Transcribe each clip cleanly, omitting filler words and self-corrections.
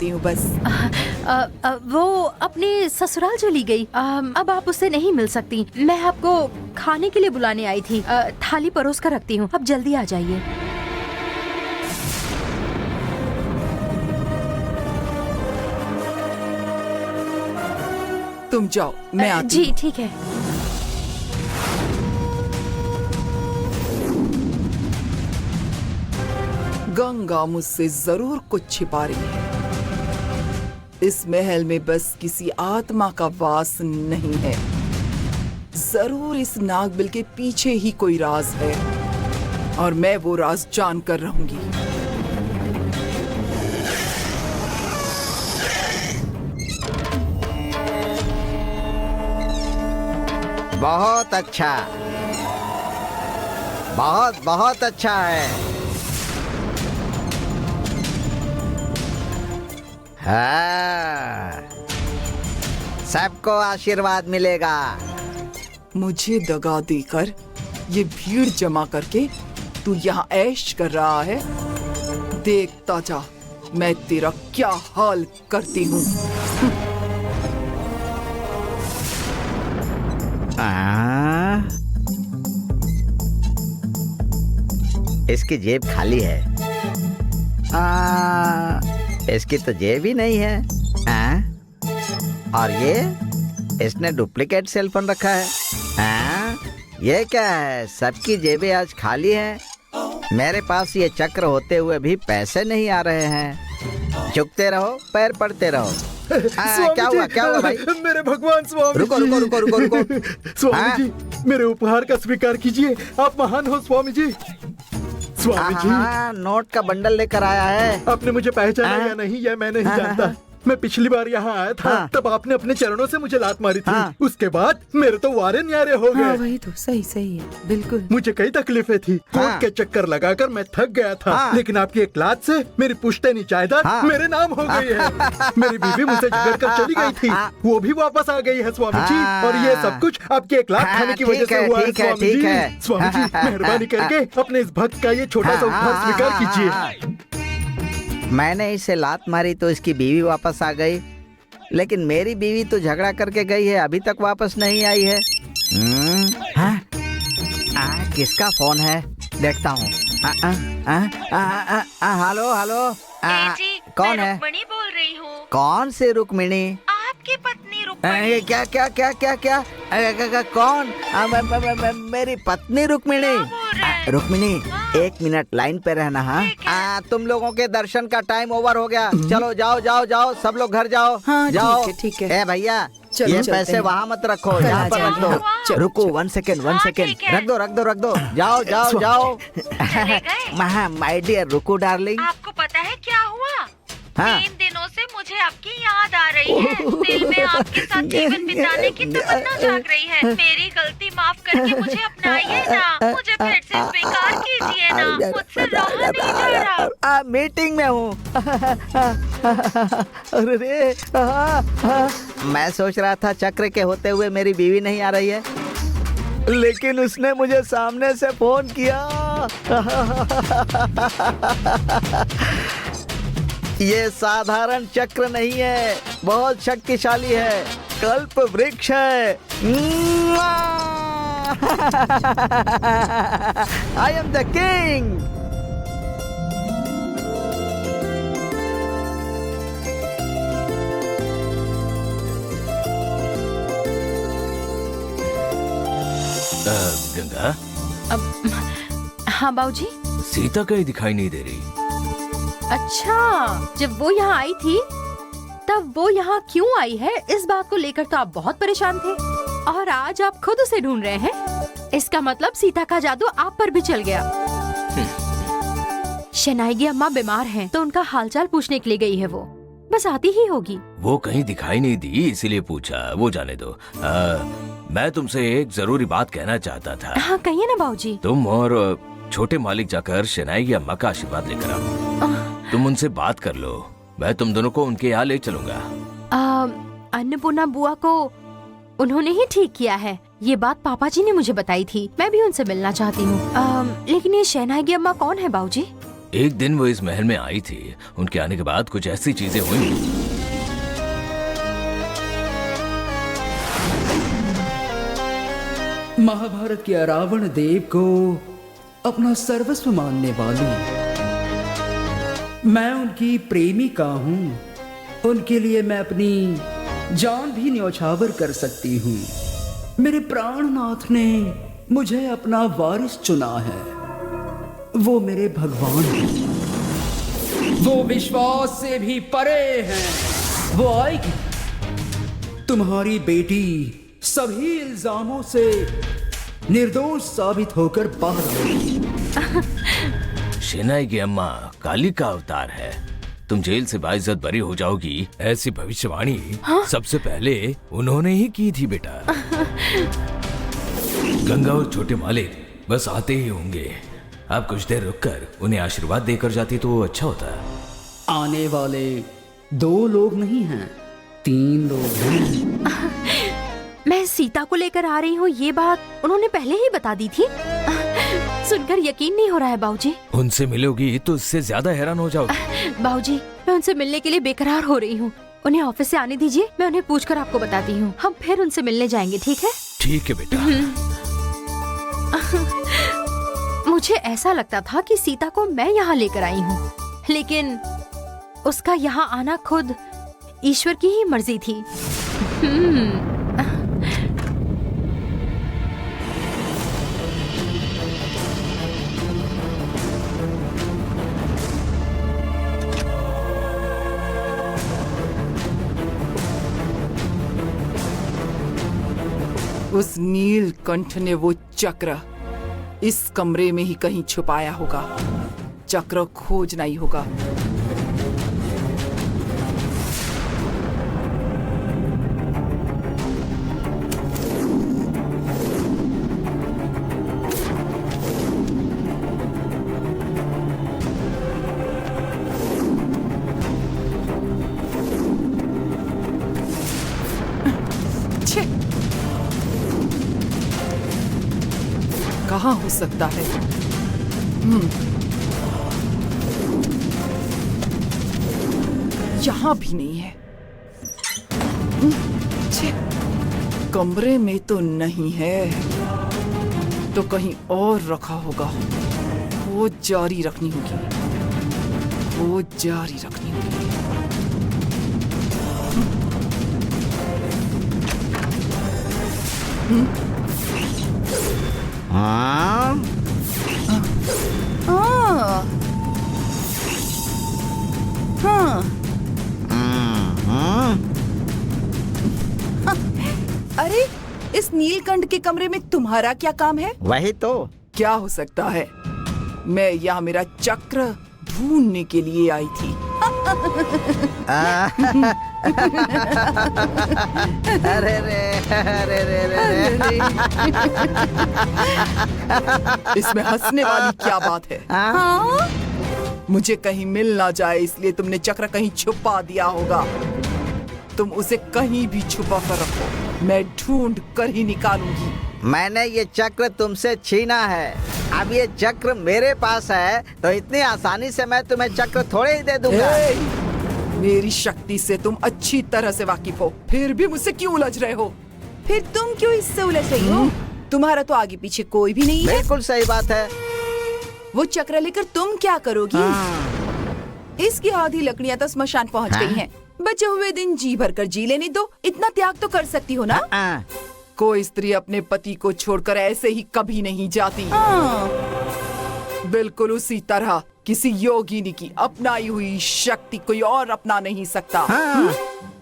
चाहती हूँ बस। वो अपने ससुराल चली गई। अब आप उससे नहीं मिल सकती। मैं आपको खाने के लिए बुलाने आई थी। थाली परोस कर रखती हूँ, अब जल्दी आ जाइए। तुम जाओ, मैं आती जी हूँ। ठीक है। गंगा मुझसे जरूर कुछ छिपा रही है। इस महल में बस किसी आत्मा का वास नहीं है। जरूर इस नागबिल के पीछे ही कोई राज है और मैं वो राज जान कर रहूंगी। बहुत अच्छा, बहुत बहुत अच्छा है। हाँ, सबको आशीर्वाद मिलेगा। मुझे दगा देकर ये भीड़ जमा करके तू यहाँ ऐश कर रहा है। देखता जा मैं तेरा क्या हाल करती हूँ। इसकी जेब खाली है। इसकी तो जेब ही नहीं है। और ये इसने डुप्लीकेट सेल फोन रखा है। ये क्या है, सबकी जेबें आज खाली हैं। मेरे पास ये चक्र होते हुए भी पैसे नहीं आ रहे हैं। झुकते रहो, पैर पड़ते रहो। क्या हुआ भाई? मेरे भगवान स्वामी रुको जी। रुको रुको रुको रुको। स्वामी जी, मेरे उपहार का स्वीकार कीजिए। आप महान हो स्वामी जी। स्वामी जी, नोट का बंडल लेकर आया है। आपने मुझे पहचाना या नहीं यह मैं नहीं जानता। मैं पिछली बार यहाँ आया था, तब आपने अपने चरणों से मुझे लात मारी थी। उसके बाद मेरे तो वारे न्यारे हो गए। वही तो, सही है, बिल्कुल। मुझे कई तकलीफें थी। कोर्ट के चक्कर लगाकर मैं थक गया था। लेकिन आपकी एक लात से मेरी पुश्तैनी जायदाद मेरे नाम हो गई है। मेरी बीवी मुझसे झगड़ कर चली गई थी, वो भी वापस आ गई है स्वामी जी। और ये सब कुछ आपकी एक लात खाने की वजह से हुआ है स्वामी जी। स्वामी जी, मेहरबानी करके अपने इस भक्त का ये छोटा सा उपहार स्वीकार कीजिए। मैंने इसे लात मारी तो इसकी बीवी वापस आ गई, लेकिन मेरी बीवी तो झगड़ा करके गई है, अभी तक वापस नहीं आई है। किसका फोन है, देखता हूँ। हेलो हेलो, कौन है? रुक्मिणी बोल रही हूँ। कौन से रुक्मिणी? आपकी पत्नी रुक्मिणी। क्या क्या क्या क्या क्या? कौन? मेरी पत्नी रुक्मिणी। रुक्मिणी, 1 मिनट लाइन पे रहना। हाँ, तुम लोगों के दर्शन का टाइम ओवर हो गया। चलो जाओ जाओ जाओ, सब लोग घर जाओ। हाँ, जाओ। ठीक है। भैया, चलो, ये चलते पैसे हैं। वहाँ मत रखो, यहाँ पर रख दो। रुको, 1 सेकेंड, 1 सेकेंड। रख दो रख दो रख दो। जाओ जाओ जाओ। माय डियर रुको डार्लिंग। आपको पता है क्या हुआ? हाँ। 3 दिनों से मुझे आपकी याद आ रही है। दिल में आपके साथ जीवन बिताने की तमन्ना जाग रही है। मेरी गलती माफ करके मुझे अपनाइए ना। मुझे फिर से स्वीकार कीजिए ना। मुझसे रहा नहीं जा रहा। मीटिंग में हूँ। अरे रे, मैं सोच रहा था चक्र के होते हुए मेरी बीवी नहीं आ रही है, लेकिन उसने मुझे सामने से फोन किया। ये साधारण चक्र नहीं है, बहुत शक्तिशाली है, कल्प वृक्ष है। I am the king. Ganga, हाँ बाबूजी। सीता कहीं दिखाई नहीं दे रही। अच्छा, जब वो यहाँ आई थी तब वो यहाँ क्यों आई है, इस बात को लेकर तो आप बहुत परेशान थे, और आज आप खुद उसे ढूंढ रहे हैं। इसका मतलब सीता का जादू आप पर भी चल गया। शनाई अम्मा बीमार हैं, तो उनका हालचाल पूछने के लिए गई है। वो बस आती ही होगी। वो कहीं दिखाई नहीं दी, इसीलिए पूछा। वो जाने दो। मैं तुमसे एक जरूरी बात कहना चाहता था। हाँ कहिए ना बाबूजी। तुम और छोटे मालिक जाकर शनाई अम्मा का आशीर्वाद लेकर आओ। तुम उनसे बात कर लो, मैं तुम दोनों को उनके यहाँ ले चलूंगा। अन्नपूर्णा बुआ को उन्होंने ही ठीक किया है, ये बात पापा जी ने मुझे बताई थी। मैं भी उनसे मिलना चाहती हूँ। लेकिन ये शहनाई अम्मा कौन है बाबूजी? एक दिन वो इस महल में आई थी। उनके आने के बाद कुछ ऐसी चीजें हुई। महाभारत के अरावण देव को अपना सर्वस्व मानने वाली मैं उनकी प्रेमिका हूँ। उनके लिए मैं अपनी जान भी न्यौछावर कर सकती हूँ। मेरे प्राणनाथ ने मुझे अपना वारिस चुना है। वो मेरे भगवान हैं। वो विश्वास से भी परे हैं। वो आएगी। तुम्हारी बेटी सभी इल्जामों से निर्दोष साबित होकर बाहर आएगी। शेनाई की अम्मा काली का अवतार है। तुम जेल से बाइज्जत बरी हो जाओगी, ऐसी भविष्यवाणी सबसे पहले उन्होंने ही की थी बेटा। गंगा और छोटे मालिक बस आते ही होंगे। आप कुछ देर रुककर उन्हें आशीर्वाद देकर जाती तो अच्छा होता। आने वाले 2 लोग नहीं हैं, 3 लोग हैं। मैं सीता को लेकर आ रही हूँ, ये बात उन्होंने पहले ही बता दी थी। सुनकर यकीन नहीं हो रहा है बाबूजी। उनसे मिलोगी तो इससे ज्यादा हैरान हो जाओगी। बाबूजी, मैं उनसे मिलने के लिए बेकरार हो रही हूँ। उन्हें ऑफिस से आने दीजिए, मैं उन्हें पूछकर आपको बताती हूँ। हम फिर उनसे मिलने जाएंगे, ठीक है? ठीक है बेटा। मुझे ऐसा लगता था कि सीता को मैं यहाँ लेकर आई हूँ, लेकिन उसका यहाँ आना खुद ईश्वर की ही मर्जी थी। उस नीलकंठ ने वो चक्र इस कमरे में ही कहीं छुपाया होगा। चक्र खोजना ही होगा। कहाँ हो सकता है? यहाँ भी नहीं है। कमरे में तो नहीं है, तो कहीं और रखा होगा। वो जारी रखनी होगी। हाँ? अरे, इस नीलकंठ के कमरे में तुम्हारा क्या काम है? वही तो। क्या हो सकता है? मैं यहाँ मेरा चक्र ढूंढने के लिए आई थी। अरे रे। इसमें हंसने वाली क्या बात है? हाँ? मुझे कहीं मिल ना जाए इसलिए तुमने चक्र कहीं छुपा दिया होगा। तुम उसे कहीं भी छुपा कर रखो, मैं ढूंढ कर ही निकालूंगी। मैंने ये चक्र तुमसे छीना है। अब ये चक्र मेरे पास है तो इतनी आसानी से मैं तुम्हें चक्र थोड़े ही दे दूंगा। मेरी शक्ति से तुम अच्छी तरह से वाकिफ हो, फिर भी मुझसे क्यों उलझ रहे हो? फिर तुम क्यों इससे उलझ रही हो? तुम्हारा तो आगे पीछे कोई भी नहीं है। बिल्कुल सही बात है। वो चक्र लेकर तुम क्या करोगी? इसकी आधी लकड़ियां तो स्मशान पहुंच गई हैं। बचे हुए दिन जी भर कर जी लेने दो। इतना त्याग तो कर सकती हो ना? कोई स्त्री अपने पति को छोड़कर ऐसे ही कभी नहीं जाती। बिल्कुल उसी तरह किसी योगिनी की अपनाई हुई शक्ति कोई और अपना नहीं सकता।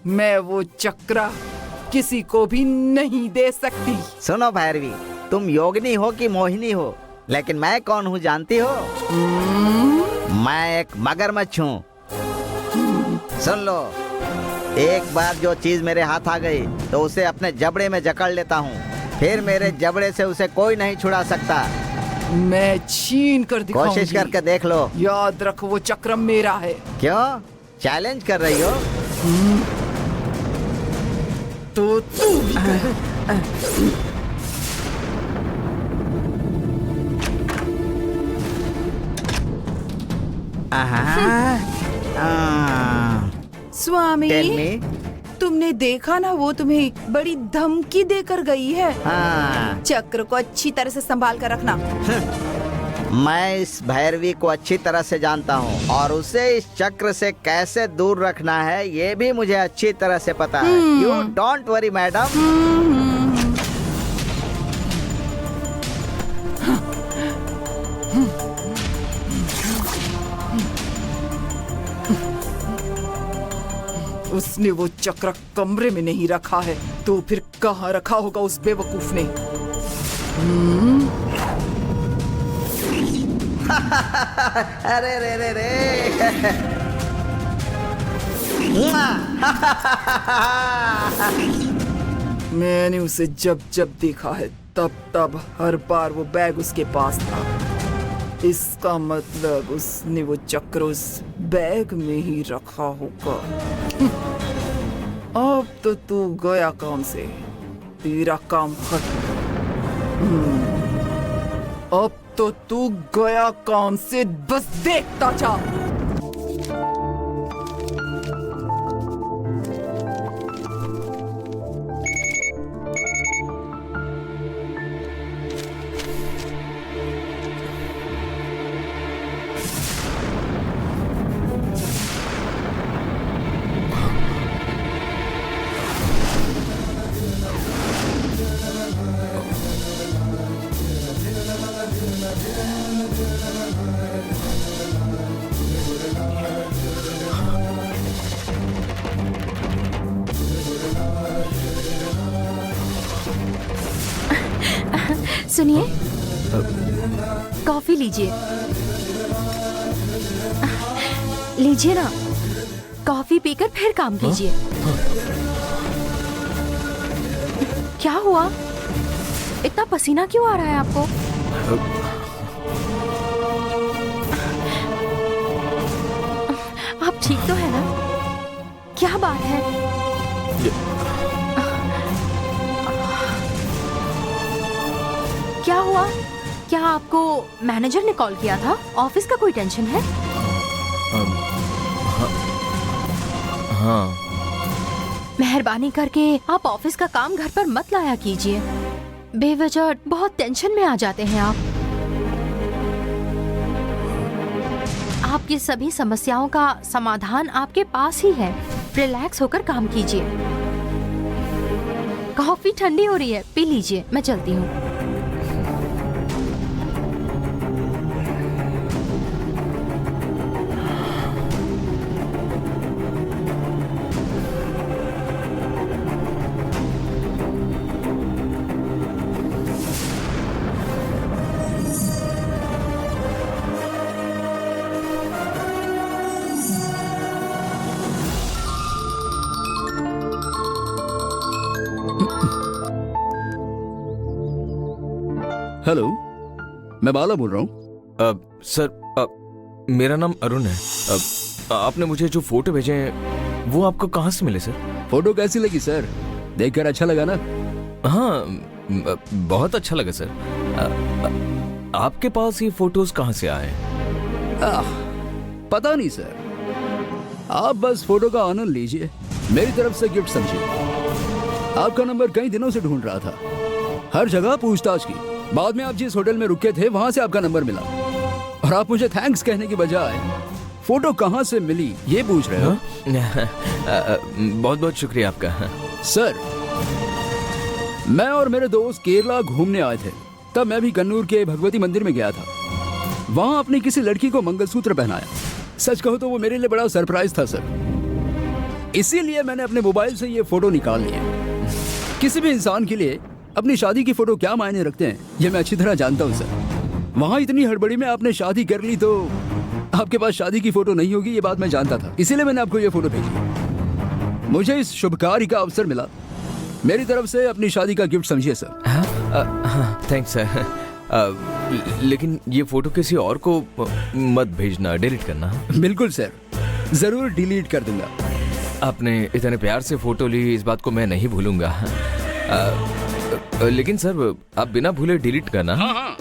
मैं वो चक्र किसी को भी नहीं दे सकती। सुनो भैरवी, तुम योगिनी हो कि मोहिनी हो, लेकिन मैं कौन हूँ जानती हो? मैं एक मगरमच्छ हूँ। सुन लो, एक बार जो चीज मेरे हाथ आ गई तो उसे अपने जबड़े में जकड़ लेता हूँ। फिर मेरे जबड़े से उसे कोई नहीं छुड़ा सकता। मैं छीन कर दिखाऊंगी। कोशिश करके देख लो। याद रखो, वो चक्र मेरा है। क्यों चैलेंज कर रही हो? तो तू भी कर। स्वामी, टेल मी। तुमने देखा ना, वो तुम्हें बड़ी धमकी देकर गई है। हाँ, चक्र को अच्छी तरह से संभाल कर रखना। मैं इस भैरवी को अच्छी तरह से जानता हूँ और उसे इस चक्र से कैसे दूर रखना है ये भी मुझे अच्छी तरह से पता है। You don't worry madam. उसने वो चक्र कमरे में नहीं रखा है, तो फिर कहाँ रखा होगा उस बेवकूफ ने? अरे रे रे रे। मैंने उसे जब जब देखा है तब तब हर बार वो बैग उसके पास था। इसका मतलब उसने वो चक्र उस बैग में ही रखा होगा। अब तो तू गया काम से, तेरा काम खत्म। अब तो तू गया काम से, बस देखता जा। सुनिए, कॉफी लीजिए। लीजिए ना, कॉफी पीकर फिर काम कीजिए। क्या हुआ? इतना पसीना क्यों आ रहा है आपको? आप ठीक तो है ना? क्या बात है? क्या हुआ? क्या आपको मैनेजर ने कॉल किया था? ऑफिस का कोई टेंशन है? हाँ। मेहरबानी करके आप ऑफिस का काम घर पर मत लाया कीजिए। बेवजह बहुत टेंशन में आ जाते हैं आप। आपकी सभी समस्याओं का समाधान आपके पास ही है। रिलैक्स होकर काम कीजिए। कॉफी ठंडी हो रही है, पी लीजिए। मैं चलती हूँ। हेलो, मैं बाला बोल रहा हूँ। सर, मेरा नाम अरुण है। आपने मुझे जो फोटो भेजे हैं वो आपको कहाँ से मिले सर? फोटो कैसी लगी सर? देखकर अच्छा लगा ना? हाँ, बहुत अच्छा लगा सर। आपके पास ये फोटोज कहाँ से आए? पता नहीं सर, आप बस फोटो का आनंद लीजिए। मेरी तरफ से गिफ्ट समझिए। आपका नंबर कई दिनों से ढूंढ रहा था, हर जगह पूछताछ की। बाद में आप जिस होटल में रुके थे वहां से आपका नंबर मिला, और आप मुझे थैंक्स कहने की बजाय फोटो कहां से मिली ये पूछ रहे हो। बहुत बहुत शुक्रिया आपका। सर, मैं और मेरे दोस्त केरला घूमने आए थे। तब मैं भी कन्नूर के भगवती मंदिर में गया था। वहां अपनी किसी लड़की को मंगलसूत्र पहनाया। सच कहो तो वो मेरे लिए बड़ा सरप्राइज था सर। इसीलिए मैंने अपने मोबाइल से ये फोटो निकाल लिया। किसी भी इंसान के लिए अपनी शादी की फोटो क्या मायने रखते हैं ये मैं अच्छी तरह जानता हूँ सर। वहां इतनी हड़बड़ी में आपने शादी कर ली तो आपके पास शादी की फोटो नहीं होगी ये बात मैं जानता था। इसीलिए मैंने आपको ये फोटो भेजी। मुझे इस शुभ कार्य का अवसर मिला। मेरी तरफ से अपनी शादी का गिफ्ट समझिए सर। Thanks sir. लेकिन ये फोटो किसी और को मत भेजना, डिलीट करना। बिल्कुल सर, जरूर डिलीट कर दूंगा। आपने इतने प्यार से फोटो ली, इस बात को मैं नहीं भूलूंगा। लेकिन सर, आप बिना भूले डिलीट करना। हाँ हाँ।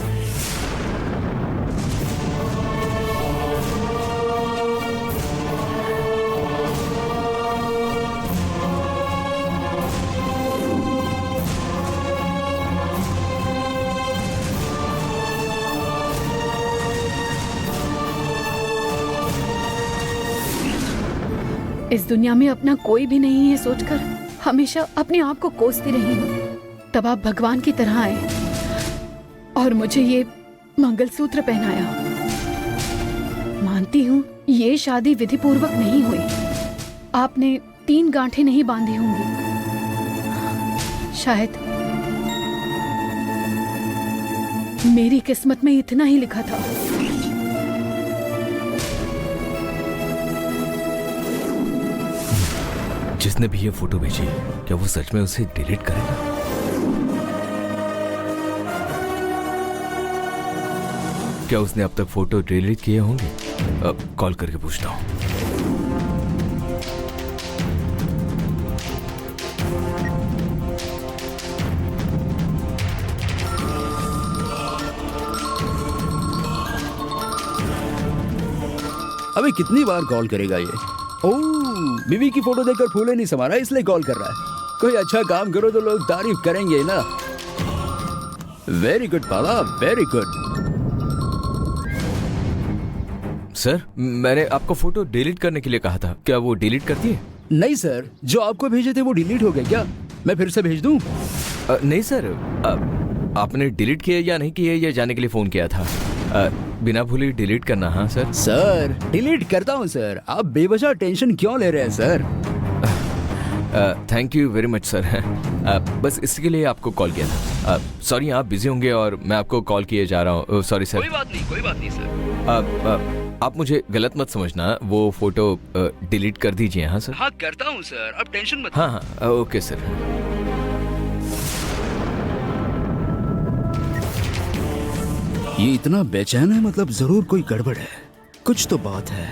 इस दुनिया में अपना कोई भी नहीं है सोचकर हमेशा अपने आप को कोसती रही हूँ। तब आप भगवान की तरह आए और मुझे ये मंगलसूत्र पहनाया। मानती हूँ ये शादी विधिपूर्वक नहीं हुई। आपने 3 गांठें नहीं बांधी होंगी। शायद मेरी किस्मत में इतना ही लिखा था। जिसने भी ये फोटो भेजी क्या वो सच में उसे डिलीट करेगा? क्या उसने अब तक फोटो डिलीट किए होंगे? अब कॉल करके पूछता हूँ। अबे कितनी बार कॉल करेगा ये? ओह, बीवी की फोटो देखकर फूले नहीं समा रहा इसलिए कॉल कर रहा है। कोई अच्छा काम करो तो लोग तारीफ करेंगे ना। वेरी गुड पाला, वेरी गुड। सर, मैंने आपको फोटो डिलीट करने के लिए कहा था, क्या वो डिलीट कर दिए? नहीं सर, जो आपको भेजे थे वो डिलीट हो गए। क्या मैं फिर से भेज दूं? नहीं सर, आपने डिलीट किए या नहीं किए ये जानने के लिए फोन किया था। बिना भूले डिलीट करना। हाँ सर। सर डिलीट करता हूँ सर, आप बेवजह टेंशन क्यों ले रहे हैं sir? Thank you very much sir. बस इसके लिए आपको कॉल किया था। सॉरी आप बिजी होंगे और मैं आपको कॉल किए जा रहा हूँ। Sorry sir. कोई बात नहीं सर। आप मुझे गलत मत समझना, वो फोटो डिलीट कर दीजिए। हाँ सर। हाँ करता हूँ सर, अब टेंशन मत। हाँ हाँ ओके सर। ये इतना बेचैन है, मतलब जरूर कोई गड़बड़ है, कुछ तो बात है।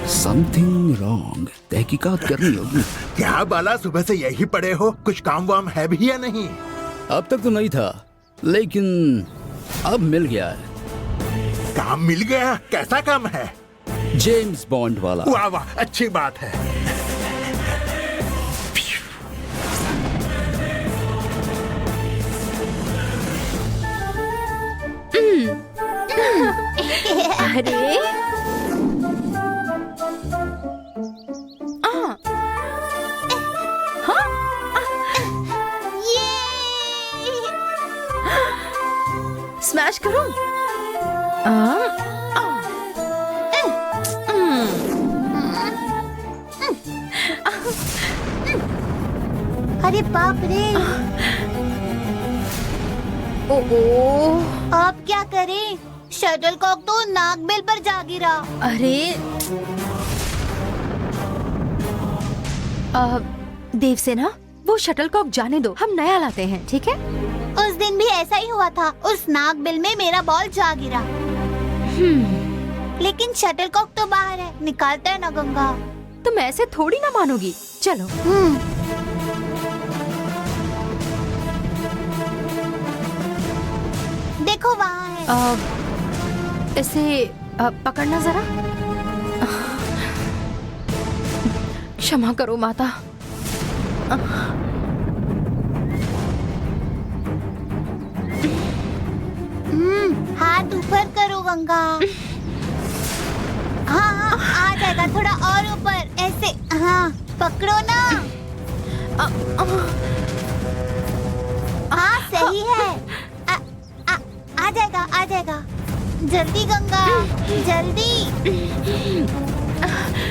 समथिंग रॉन्ग, तहकीकात करनी होगी। क्या बाला, सुबह से यही पड़े हो? कुछ काम वाम है भी या नहीं? अब तक तो नहीं था, लेकिन अब मिल गया है। काम मिल गया? कैसा काम है? जेम्स बॉन्ड वाला। वाह वाह, अच्छी बात है। अरे स्मैश करूं? अरे बाप रे, ओह, अब क्या करें? शटलकॉक तो नागबेल पर जा गिरा। अरे देवसेना, वो शटलकॉक जाने दो, हम नया लाते हैं, ठीक है? उस दिन भी ऐसा ही हुआ था, उस नागबेल में मेरा बॉल जा गिरा। लेकिन शटलकॉक तो बाहर है, निकालते हैं ना गंगा। तुम ऐसे थोड़ी ना मानोगी, चलो। देखो वहाँ है। इसे पकड़ना जरा। क्षमा करो माता। हाथ ऊपर करो गंगा। हाँ हाँ आ जाएगा, थोड़ा और ऊपर, ऐसे। हाँ पकड़ो ना। हाँ सही है। आ जाएगा, आ जाएगा। जल्दी गंगा, जल्दी।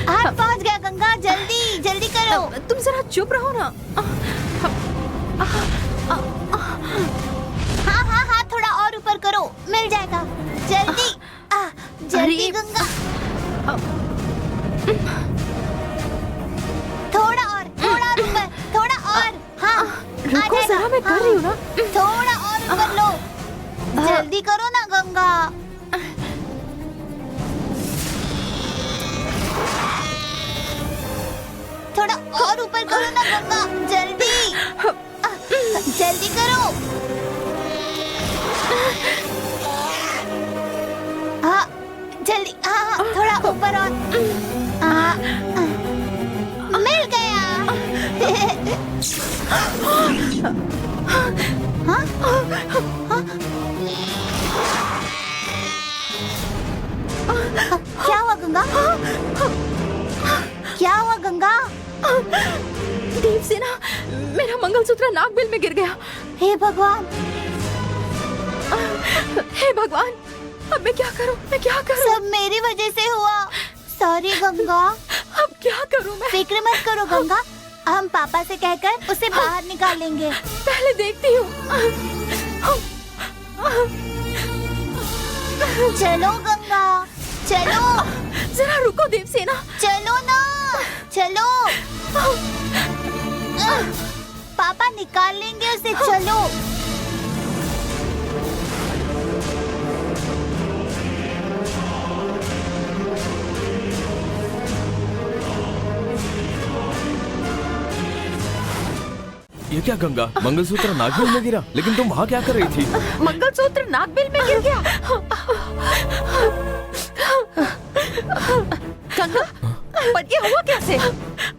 हाथ पहुंच गया गंगा, जल्दी जल्दी करो। तुम जरा चुप रहो ना। हाँ हाँ हाँ, थोड़ा और ऊपर करो, मिल जाएगा। जल्दी जल्दी गंगा। थोड़ा और ऊपर, थोड़ा और। हाँ रुको जरा, मैं कर रही हूँ ना। थोड़ा और ऊपर लो, जल्दी करो ना गंगा। थोड़ा और ऊपर करो ना गंगा, जल्दी जल्दी करो। हाँ जल्दी, हाँ थोड़ा ऊपर और। मिल गया। हाँ? हाँ? क्या हुआ गंगा? क्या हुआ गंगा? देवसेना, मेरा मंगलसूत्र नागबिल में गिर गया। हे भगवान! हे भगवान, अब मैं क्या करूं? मैं क्या करूं? सब मेरी वजह से हुआ। सॉरी गंगा। अब क्या करूं मैं? फिक्र मत करो गंगा, हम पापा से कहकर उसे बाहर निकालेंगे। पहले देखती हूँ। चलो गंगा, चलो। जरा रुको देवसेना। चलो ना, चलो। पापा निकाल लेंगे उसे, चलो। ये क्या गंगा, मंगलसूत्र नागबिल में गिरा? लेकिन तुम वहाँ क्या कर रही थी? मंगलसूत्र नागबिल में गिर गया। गंगा, पर ये हुआ कैसे?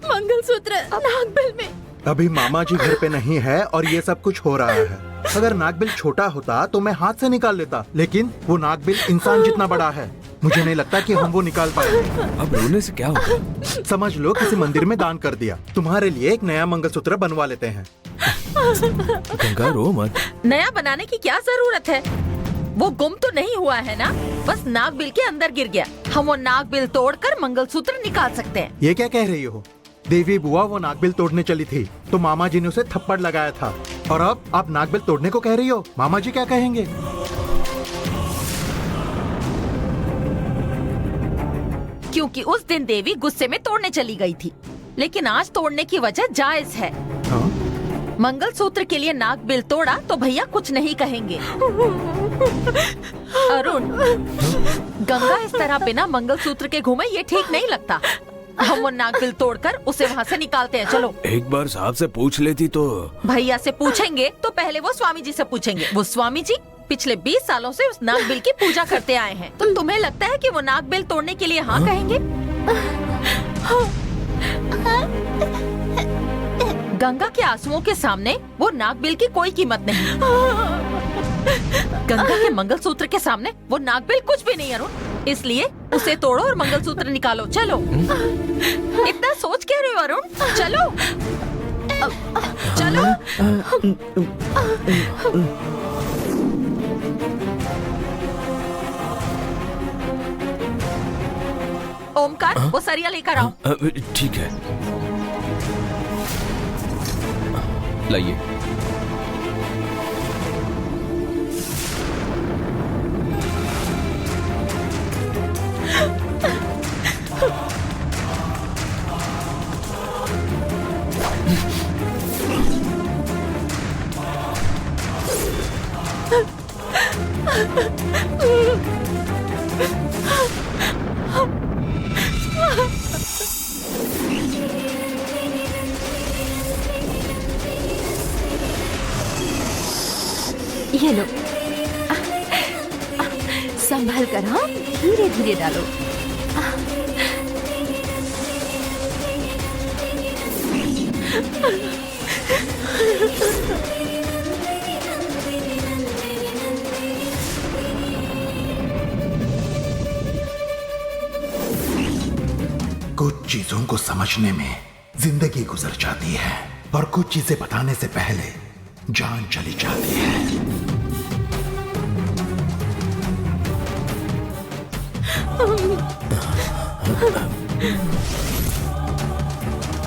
मंगलसूत्र नागबिल में। अभी मामा जी घर पे नहीं है और ये सब कुछ हो रहा है। अगर नागबिल छोटा होता तो मैं हाथ से निकाल लेता, लेकिन वो नागबिल इंसान जितना बड़ा है। मुझे नहीं लगता कि हम वो निकाल पाएंगे। अब रोने से क्या होगा? समझ लो किसी मंदिर में दान कर दिया। तुम्हारे लिए एक नया मंगलसूत्र बनवा लेते हैं। गंगा रो मत। नया बनाने की क्या जरूरत है? वो गुम तो नहीं हुआ है ना, बस नागबिल के अंदर गिर गया। हम वो नागबिल तोड़कर मंगलसूत्र निकाल सकते हैं। ये क्या कह रही हो? देवी बुआ वो नागबिल तोड़ने चली थी तो मामा जी ने उसे थप्पड़ लगाया था, और अब आप नागबिल तोड़ने को कह रही हो? मामा जी क्या कहेंगे? क्योंकि उस दिन देवी गुस्से में तोड़ने चली गई थी, लेकिन आज तोड़ने की वजह जायज है। हाँ? मंगलसूत्र के लिए नागबिल तोड़ा तो भैया कुछ नहीं कहेंगे। अरुण, गंगा इस तरह बिना मंगलसूत्र के घूमे ये ठीक नहीं लगता। हम वो नागबिल तोड़कर उसे वहाँ से निकालते हैं। चलो। एक बार साहब से पूछ लेती तो। भैया से पूछेंगे तो पहले वो स्वामी जी से पूछेंगे। वो स्वामी जी पिछले 20 सालों से उस नागबिल की पूजा करते आए हैं, तो तुम्हें लगता है कि वो नागबिल तोड़ने के लिए हाँ कहेंगे? गंगा के आंसुओं के सामने वो नागबिल की कोई कीमत नहीं। गंगा के मंगलसूत्र के सामने वो नागबिल कुछ भी नहीं अरुण, इसलिए उसे तोड़ो और मंगलसूत्र निकालो। चलो। इतना सोच क्या रहे हो अरुण? चलो। चलो। ओमकार, वो सरिया लेकर आओ। ठीक है, लाइए। ये लो, संभल कर, हाँ, धीरे धीरे डालो। कुछ चीजों को समझने में जिंदगी गुजर जाती है और कुछ चीजें बताने से पहले जान चली जाती है।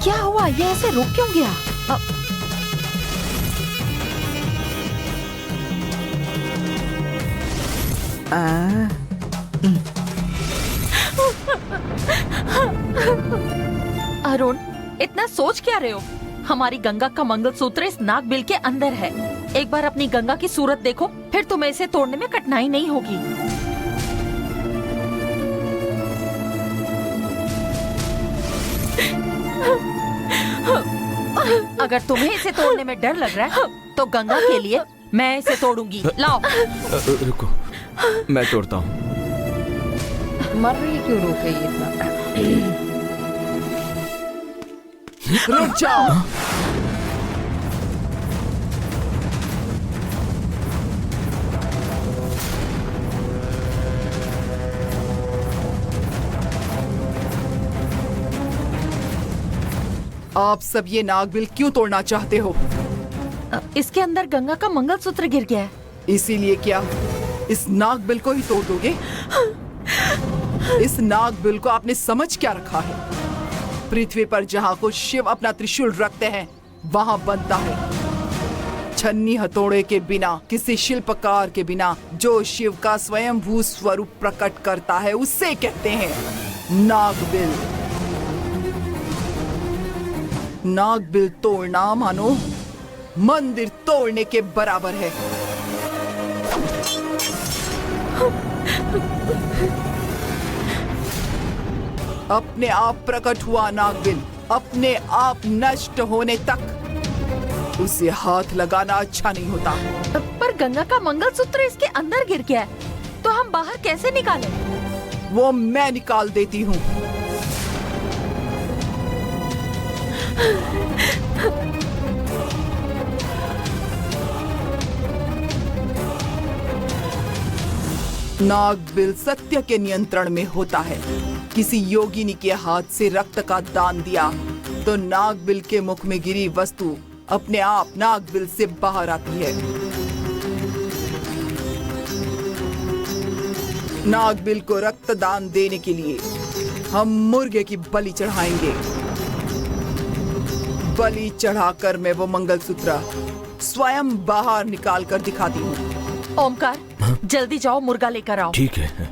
क्या हुआ? ये ऐसे रुक क्यों गया? अरुण, इतना सोच क्या रहे हो? हमारी गंगा का मंगलसूत्र इस नागबिल के अंदर है। एक बार अपनी गंगा की सूरत देखो, फिर तुम्हें इसे तोड़ने में कठिनाई नहीं होगी। अगर तुम्हें इसे तोड़ने में डर लग रहा है तो गंगा के लिए मैं इसे तोड़ूंगी। लाओ। रुको, मैं तोड़ता हूँ। मर रही क्यों रो गई इतना? रुक जाओ। आप सब ये नागबिल क्यों तोड़ना चाहते हो? इसके अंदर गंगा का मंगलसूत्र गिर गया है। इसीलिए क्या इस नागबिल को ही तोड़ दोगे? इस नागबिल को आपने समझ क्या रखा है? पृथ्वी पर जहाँ को शिव अपना त्रिशूल रखते हैं वहाँ बनता है। छन्नी हथौड़े के बिना, किसी शिल्पकार के बिना जो शिव का स्वयंभू स्वरूप प्रकट करता है उसे कहते हैं नागबिल। नागबिल तोड़ना मानो मंदिर तोड़ने के बराबर है। अपने आप प्रकट हुआ नागबिल अपने आप नष्ट होने तक उसे हाथ लगाना अच्छा नहीं होता। पर गंगा का मंगलसूत्र इसके अंदर गिर गया है, तो हम बाहर कैसे निकालें? वो मैं निकाल देती हूँ। नागबिल सत्य के नियंत्रण में होता है। किसी योगिनी के हाथ से रक्त का दान दिया तो नागबिल के मुख में गिरी वस्तु अपने आप नागबिल से बाहर आती है। नागबिल को रक्तदान देने के लिए हम मुर्गे की बलि चढ़ाएंगे। बलि चढ़ाकर मैं वो मंगलसूत्र स्वयं बाहर निकाल कर दिखाती हूँ। ओमकार, जल्दी जाओ, मुर्गा लेकर आओ। ठीक है।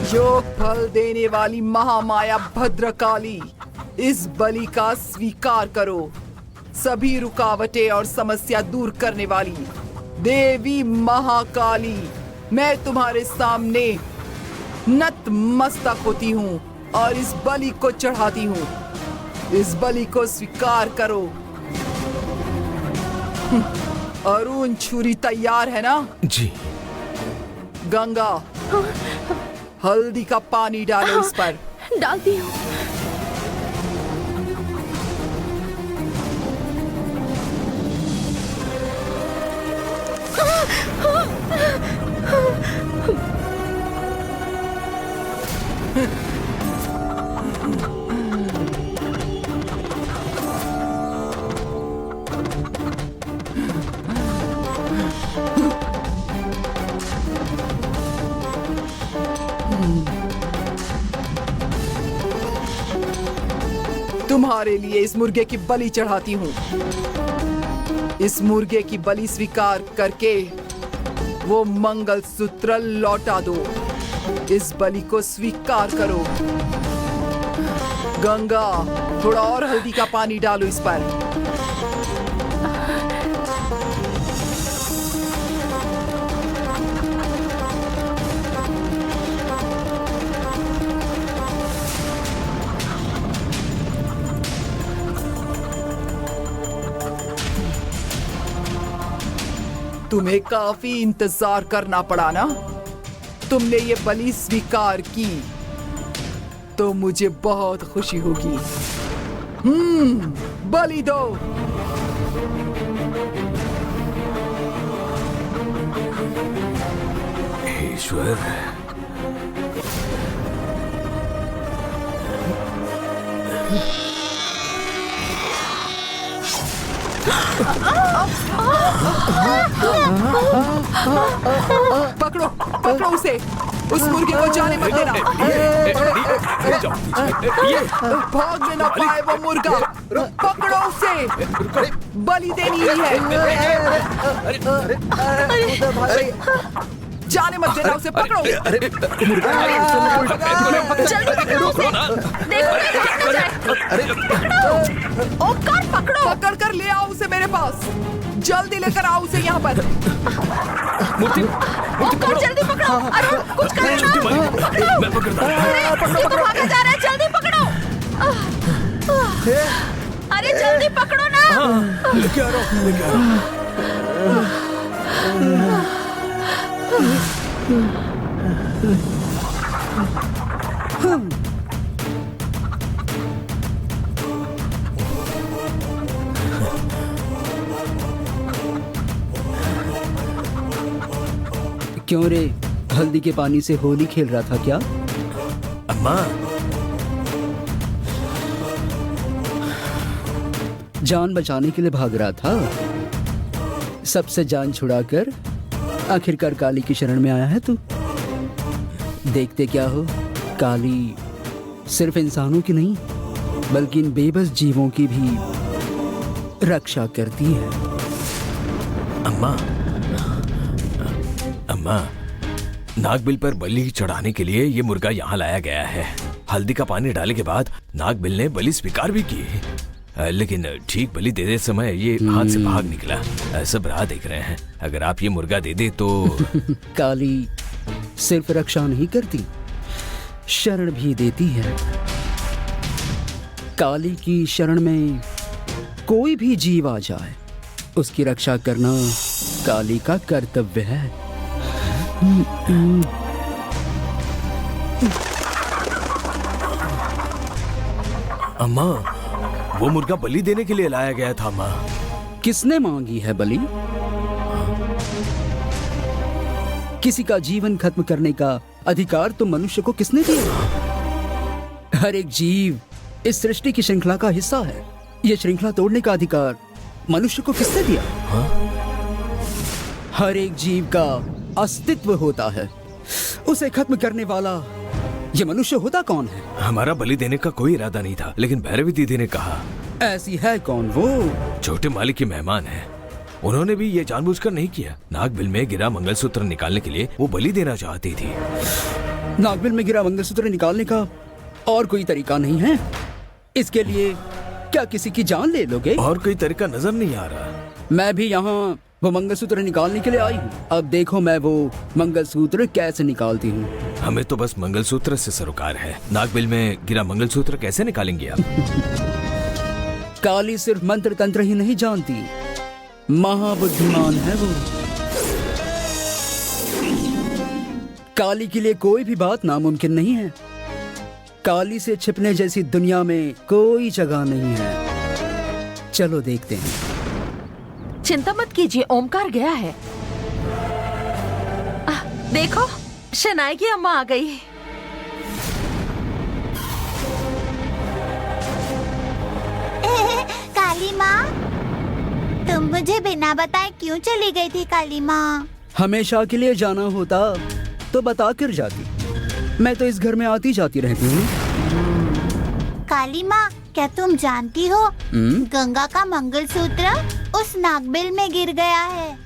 योग फल देने वाली महामाया भद्रकाली, इस बलि का स्वीकार करो। सभी रुकावटें और समस्या दूर करने वाली देवी महाकाली, मैं तुम्हारे सामने नतमस्तक होती हूँ और इस बलि को चढ़ाती हूँ। इस बलि को स्वीकार करो। अरुण, छुरी तैयार है ना? जी। गंगा, हल्दी का पानी डालो इस पर। डालती हूँ। तुम्हारे लिए इस मुर्गे की बलि चढ़ाती हूँ। इस मुर्गे की बलि स्वीकार करके वो मंगलसूत्र लौटा दो। इस बलि को स्वीकार करो। गंगा, थोड़ा और हल्दी का पानी डालो इस पर। तुम्हें काफी इंतजार करना पड़ा ना? तुमने ये बलि स्वीकार की तो मुझे बहुत खुशी होगी। बलि दो। ईश्वर, पकड़ो, पकड़ो उसे। उस मुर्गे को जाने मत देना। भागने ना पाए वो मुर्गा, पकड़ो उसे, बलि देनी ही है। जाने मत देना उसे, पकड़ो। जल्दी पकड़ो उसे। देखो नहीं भाग ना जाए। पकड़ो ओमकार, पकड़ो। पकड़ कर ले आओ उसे मेरे पास, जल्दी लेकर आओ उसे यहाँ पर। ओमकार जल्दी पकड़ो। अरुण कुछ करो ना, पकड़ो। मैं पकड़ता हूँ। ये तो भागा जा रहा है, जल्दी पकड़ो। अरे जल्दी पकड़ो ना। लेके आ रहा हूँ, लेके आ रहा हूँ। क्यों रे, हल्दी के पानी से होली खेल रहा था क्या? अम्मा, जान बचाने के लिए भाग रहा था, सबसे जान छुड़ाकर आखिरकार काली की शरण में आया है तू। देखते क्या हो, काली सिर्फ इंसानों की नहीं बल्कि इन बेबस जीवों की भी रक्षा करती है। अम्मा, अम्मा, नागबिल पर बलि चढ़ाने के लिए ये मुर्गा यहाँ लाया गया है। हल्दी का पानी डालने के बाद नागबिल ने बलि स्वीकार भी की, लेकिन ठीक बलि देते समय ये हाथ से भाग निकला। सब राह देख रहे हैं, अगर आप ये मुर्गा दे दे तो। काली सिर्फ रक्षा नहीं करती, शरण भी देती है। काली की शरण में कोई भी जीव आ जाए, उसकी रक्षा करना काली का कर्तव्य है। अम्मा, वो मुर्गा बलि देने के लिए लाया गया था अम्मा। किसने मांगी है बलि? किसी का जीवन खत्म करने का अधिकार तो मनुष्य को किसने दिया? हर एक जीव इस सृष्टि की श्रृंखला का हिस्सा है। यह श्रृंखला तोड़ने का अधिकार मनुष्य को किसने दिया? हर एक जीव का अस्तित्व होता है, उसे खत्म करने वाला ये मनुष्य होता कौन है? हमारा बलि देने का कोई इरादा नहीं था, लेकिन भैरवी दीदी ने कहा। ऐसी है कौन वो? छोटे मालिक की मेहमान है, उन्होंने भी ये जानबूझकर नहीं किया। नागबिल में गिरा मंगलसूत्र निकालने के लिए वो बलि देना चाहती थी। नागबिल में गिरा मंगलसूत्र निकालने का और कोई तरीका नहीं है? इसके लिए क्या किसी की जान ले लोगे? और कोई तरीका नजर नहीं आ रहा। मैं भी यहाँ वो मंगलसूत्र निकालने के लिए आई हूँ। अब देखो मैं वो मंगलसूत्र कैसे निकालती हूँ। हमें तो बस मंगलसूत्र से सरोकार है, नागबिल में गिरा मंगलसूत्र कैसे निकालेंगे आप? काली सिर्फ मंत्र तंत्र ही नहीं जानती, महाबुद्धिमान है वो। काली के लिए कोई भी बात नामुमकिन नहीं है। काली से छिपने जैसी दुनिया में कोई जगह नहीं है। चलो देखते हैं। चिंता मत कीजिए, ओमकार गया है। देखो, शनाई की अम्मा आ गई। काली माँ, तुम मुझे बिना बताए क्यों चली गई थी काली माँ? हमेशा के लिए जाना होता तो बता कर जाती। मैं तो इस घर में आती जाती रहती हूँ। काली माँ, क्या तुम जानती हो गंगा का मंगलसूत्र उस नागबिल में गिर गया है।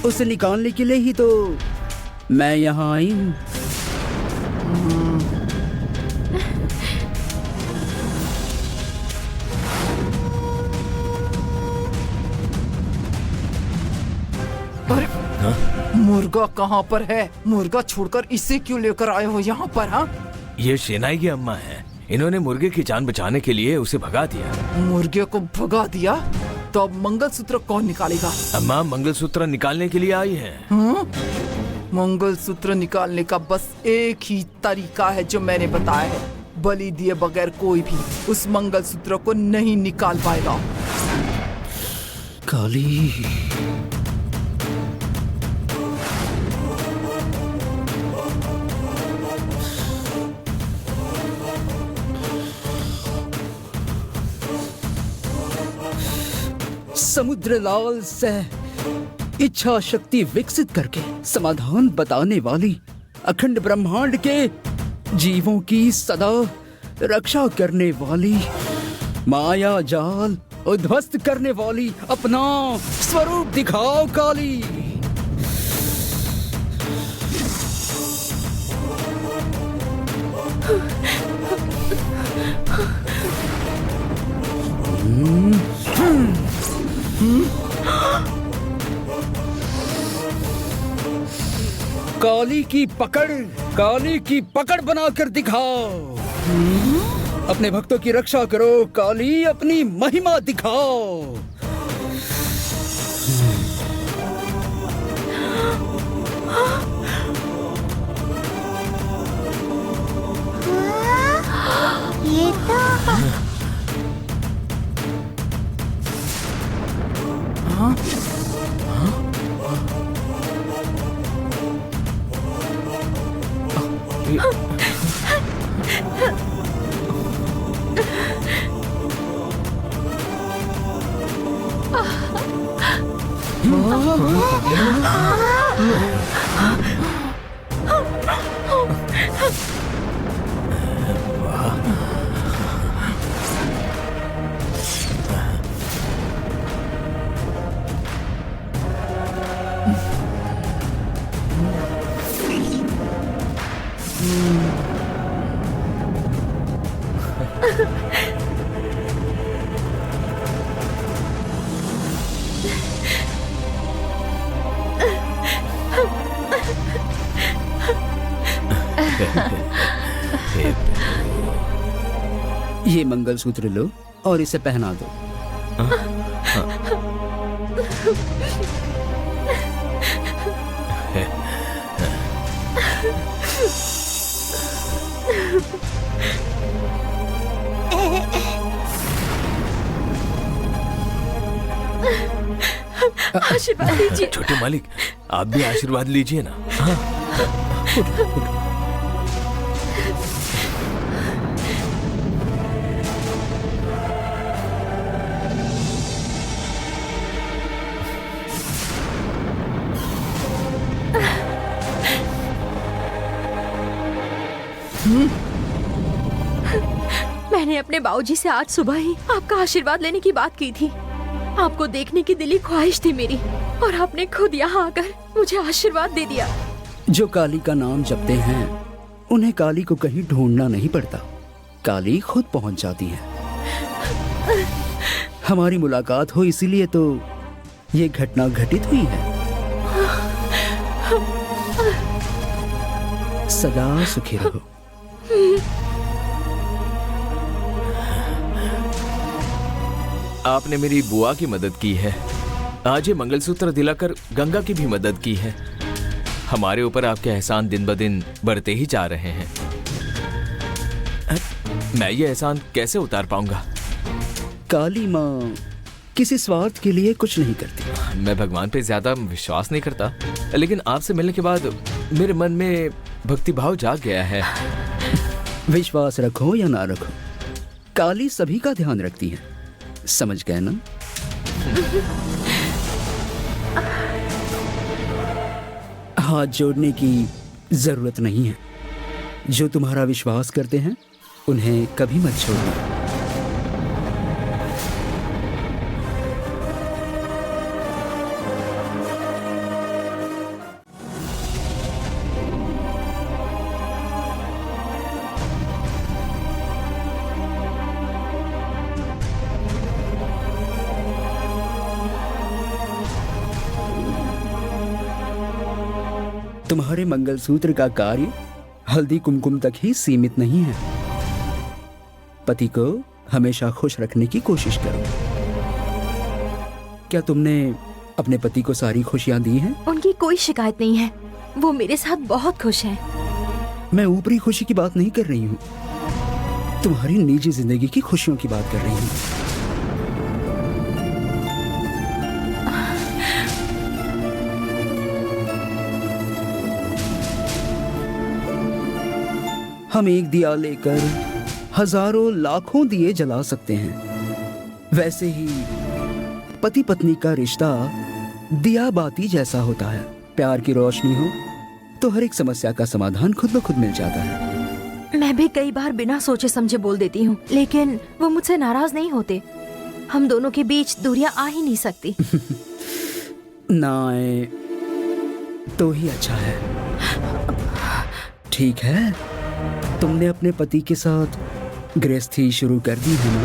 उसे निकालने के लिए ही तो मैं यहाँ आई हूँ। अरे मुर्गा कहाँ पर है? मुर्गा छोड़कर इसे क्यों लेकर आए हो यहाँ पर? हाँ, ये शेनाई की अम्मा है, इन्होंने मुर्गे की जान बचाने के लिए उसे भगा दिया। मुर्गे को भगा दिया तो अब मंगलसूत्र कौन निकालेगा? अम्मा मंगलसूत्र निकालने के लिए आई है। मंगलसूत्र निकालने का बस एक ही तरीका है जो मैंने बताया है। बलि दिए बगैर कोई भी उस मंगलसूत्र को नहीं निकाल पाएगा। काली, समुद्र लाल से इच्छा शक्ति विकसित करके समाधान बताने वाली, अखंड ब्रह्मांड के जीवों की सदा रक्षा करने वाली, माया जाल उद्ध्वस्त करने वाली, अपना स्वरूप दिखाओ काली। काली की पकड़, काली की पकड़ बनाकर दिखाओ। अपने भक्तों की रक्षा करो काली, अपनी महिमा दिखाओ। ये तो ये मंगलसूत्र लो और इसे पहना दो। आशीर्वाद लीजिए। छोटे मालिक, आप भी आशीर्वाद लीजिए ना। हाँ। मैंने अपने बाबूजी से आज सुबह ही आपका आशीर्वाद लेने की बात की थी। आपको देखने की दिली ख्वाहिश थी मेरी, और आपने खुद यहाँ आकर मुझे आशीर्वाद दे दिया। जो काली का नाम जपते हैं उन्हें काली को कहीं ढूंढना नहीं पड़ता, काली खुद पहुंच जाती है। हमारी मुलाकात हो इसीलिए तो ये घटना घटित हुई है। सदा सुखी रहो। आपने मेरी बुआ की मदद की है, आज ये मंगलसूत्र दिलाकर गंगा की भी मदद की है। हमारे ऊपर आपके एहसान दिन ब दिन बढ़ते ही जा रहे हैं। मैं ये एहसान कैसे उतार पाऊंगा? काली माँ किसी स्वार्थ के लिए कुछ नहीं करती। मैं भगवान पे ज्यादा विश्वास नहीं करता, लेकिन आपसे मिलने के बाद मेरे मन में भक्ति भाव जाग गया है। विश्वास रखो या ना रखो, काली सभी का ध्यान रखती है, समझ गए ना? हाथ जोड़ने की जरूरत नहीं है। जो तुम्हारा विश्वास करते हैं उन्हें कभी मत छोड़ना। तुम्हारे मंगलसूत्र का कार्य हल्दी कुमकुम तक ही सीमित नहीं है। पति को हमेशा खुश रखने की कोशिश करो। क्या तुमने अपने पति को सारी खुशियां दी हैं? उनकी कोई शिकायत नहीं है, वो मेरे साथ बहुत खुश हैं। मैं ऊपरी खुशी की बात नहीं कर रही हूँ, तुम्हारी निजी जिंदगी की खुशियों की बात कर रही हूँ। हम एक दिया लेकर हजारों लाखों दिए जला सकते हैं। वैसे ही पति पत्नी का रिश्ता दिया बाती जैसा होता है। प्यार की रोशनी हो तो हर एक समस्या का समाधान खुद ब खुद मिल जाता है। मैं भी कई बार बिना सोचे समझे बोल देती हूँ, लेकिन वो मुझसे नाराज नहीं होते। हम दोनों के बीच दूरियां आ ही नहीं सकती। ना आए तो ही अच्छा है। ठीक है, तुमने अपने पति के साथ गृहस्थी शुरू कर दी है ना?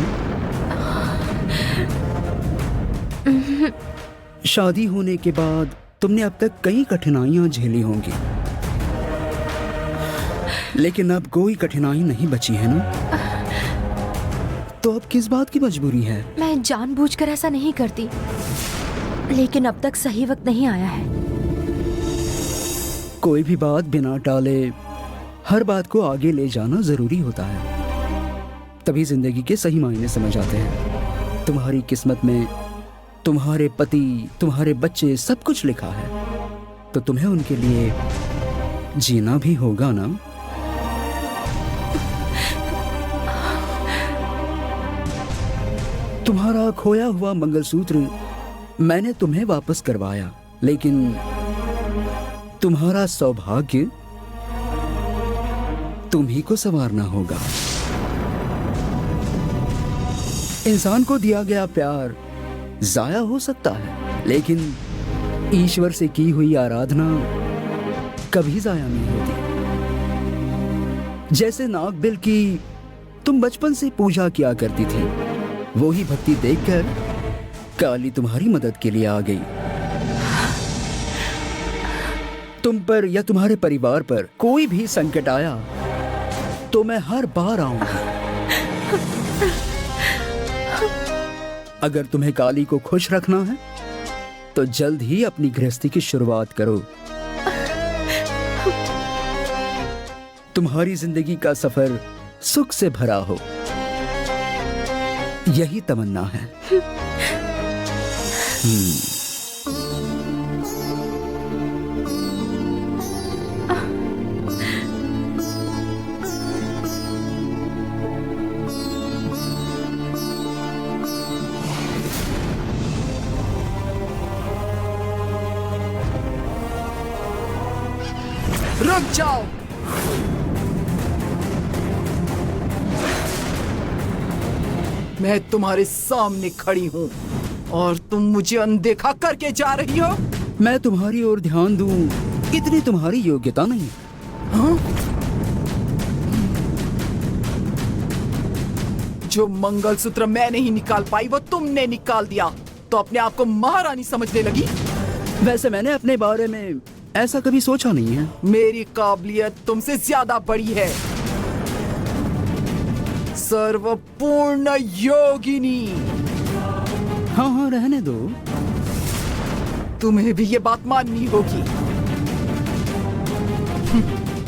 शादी होने के बाद तुमने अब तक कई कठिनाइयां झेली होंगी, लेकिन अब कोई कठिनाई नहीं बची है ना? तो अब किस बात की मजबूरी है? मैं जानबूझकर ऐसा नहीं करती, लेकिन अब तक सही वक्त नहीं आया है। कोई भी बात बिना टाले हर बात को आगे ले जाना जरूरी होता है, तभी जिंदगी के सही मायने समझ आते हैं। तुम्हारी किस्मत में तुम्हारे पति, तुम्हारे बच्चे, सब कुछ लिखा है, तो तुम्हें उनके लिए जीना भी होगा ना? तुम्हारा खोया हुआ मंगलसूत्र मैंने तुम्हें वापस करवाया, लेकिन तुम्हारा सौभाग्य तुम्ही को संवारना होगा। इंसान को दिया गया प्यार जाया हो सकता है, लेकिन ईश्वर से की हुई आराधना कभी जाया नहीं होती। जैसे नागबिल की तुम बचपन से पूजा किया करती थी, वो ही भक्ति देखकर काली तुम्हारी मदद के लिए आ गई। तुम पर या तुम्हारे परिवार पर कोई भी संकट आया तो मैं हर बार आऊंगा। अगर तुम्हें काली को खुश रखना है तो जल्द ही अपनी गृहस्थी की शुरुआत करो। तुम्हारी जिंदगी का सफर सुख से भरा हो, यही तमन्ना है। रुक जाओ। मैं तुम्हारे सामने खड़ी हूँ और तुम मुझे अनदेखा करके जा रही हो। मैं तुम्हारी ओर ध्यान दूं, इतनी तुम्हारी योग्यता नहीं। हाँ? जो मंगलसूत्र मैं नहीं निकाल पाई वो तुमने निकाल दिया, तो अपने आप को महारानी समझने लगी। वैसे मैंने अपने बारे में ऐसा कभी सोचा नहीं है। मेरी काबिलियत तुमसे ज्यादा बड़ी है। सर्वपूर्ण योगिनी। हाँ हाँ, रहने दो। तुम्हें भी ये बात माननी होगी।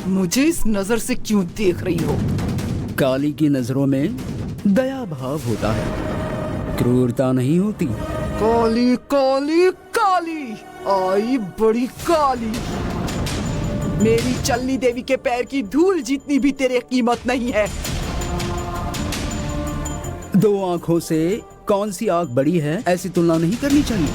मुझे इस नजर से क्यों देख रही हो? काली की नजरों में दया भाव होता है, क्रूरता नहीं होती। काली काली काली आई बड़ी काली। मेरी चलनी देवी के पैर की धूल जितनी भी तेरे कीमत नहीं है। दो आंखों से कौन सी आंख बड़ी है, ऐसी तुलना नहीं करनी चाहिए।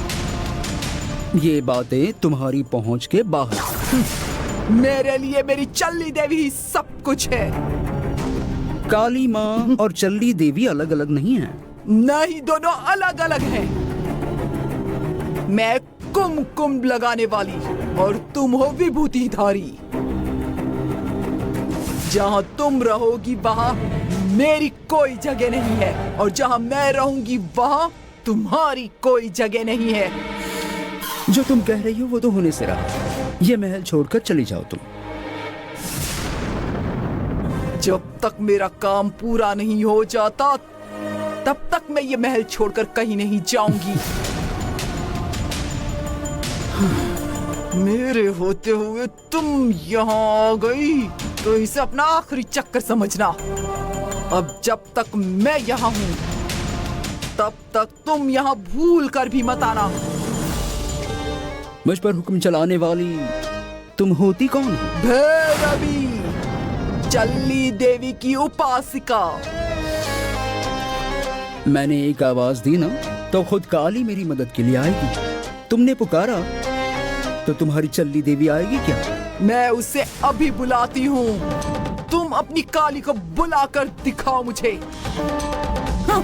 ये बातें तुम्हारी पहुंच के बाहर। मेरे लिए मेरी चलनी देवी ही सब कुछ है। काली माँ और चलनी देवी अलग अलग नहीं है। नहीं, दोनों अलग अलग हैं। मैं कुमकुम लगाने वाली और तुम हो विभूतिधारी। जहाँ तुम रहोगी वहाँ मेरी कोई जगह नहीं है, और जहाँ मैं रहूंगी वहाँ तुम्हारी कोई जगह नहीं है। जो तुम कह रही हो वो तो होने से रहा। ये महल छोड़कर चली जाओ तुम। जब तक मेरा काम पूरा नहीं हो जाता तब तक मैं ये महल छोड़कर कहीं नहीं जाऊंगी। मेरे होते हुए तुम यहाँ आ गई तो इसे अपना आखिरी चक्कर समझना। अब जब तक मैं यहाँ हूँ तब तक तुम यहाँ भूल कर भी मत आना। मुझ पर हुक्म चलाने वाली तुम होती कौन हो? भैरवी, चलनी देवी की उपासिका। मैंने एक आवाज दी ना तो खुद काली मेरी मदद के लिए आएगी। तुमने पुकारा तो तुम्हारी चल्ली देवी आएगी क्या? मैं उसे अभी बुलाती हूँ। तुम अपनी काली को बुलाकर दिखाओ मुझे। हाँ।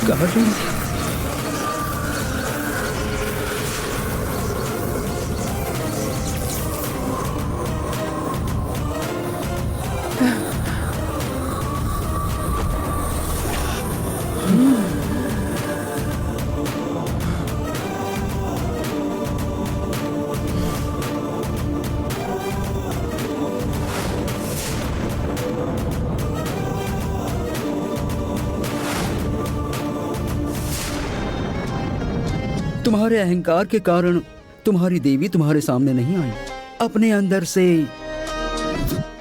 कहाँ गई? तुम्हारे अहंकार के कारण तुम्हारी देवी तुम्हारे सामने नहीं आई। अपने अंदर से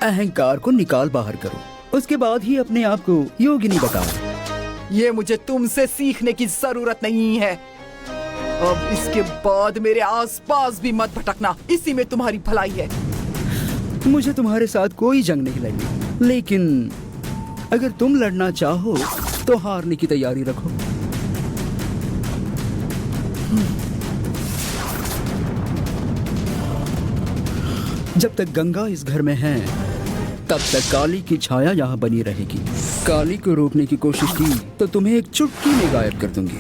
अहंकार को निकाल बाहर करो, उसके बाद ही अपने आप को योगिनी बताओ। ये मुझे तुमसे सीखने की जरूरत नहीं है। अब इसके बाद मेरे आसपास भी मत भटकना, इसी में तुम्हारी भलाई है। मुझे तुम्हारे साथ कोई जंग नहीं लड़नी, लेकिन अगर तुम लड़ना चाहो तो हारने की तैयारी रखो। जब तक गंगा इस घर में है तब तक काली की छाया यहाँ बनी रहेगी। काली को रोकने की कोशिश की तो तुम्हें एक चुटकी में गायब कर दूंगी।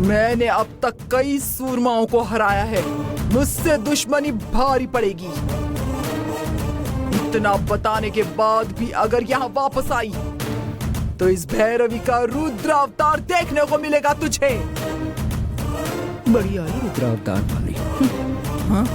मैंने अब तक कई सूरमाओं को हराया है, मुझसे दुश्मनी भारी पड़ेगी। इतना बताने के बाद भी अगर यहाँ वापस आई तो इस भैरवी का रुद्र अवतार देखने को मिलेगा तुझे। बड़ी आई रुद्र अवतार वाली। हाँ?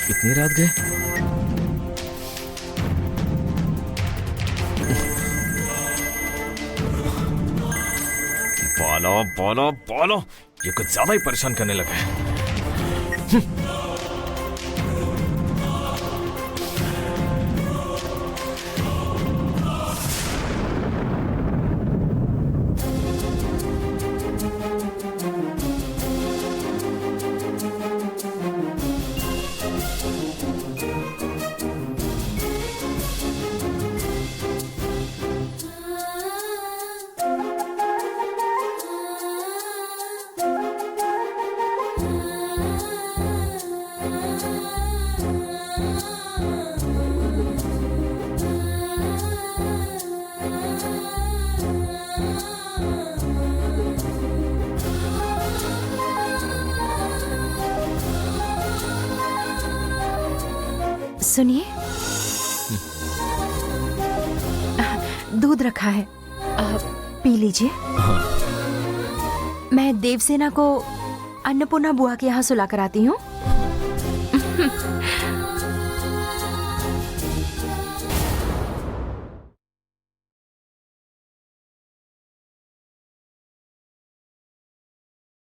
कितनी रात गए? बोलो बोलो बोलो, ये कुछ ज्यादा ही परेशान करने लगा है। सुनिए, दूध रखा है, पी लीजिए। मैं देवसेना को अन्नपूर्णा बुआ के यहाँ सुला कर आती हूँ।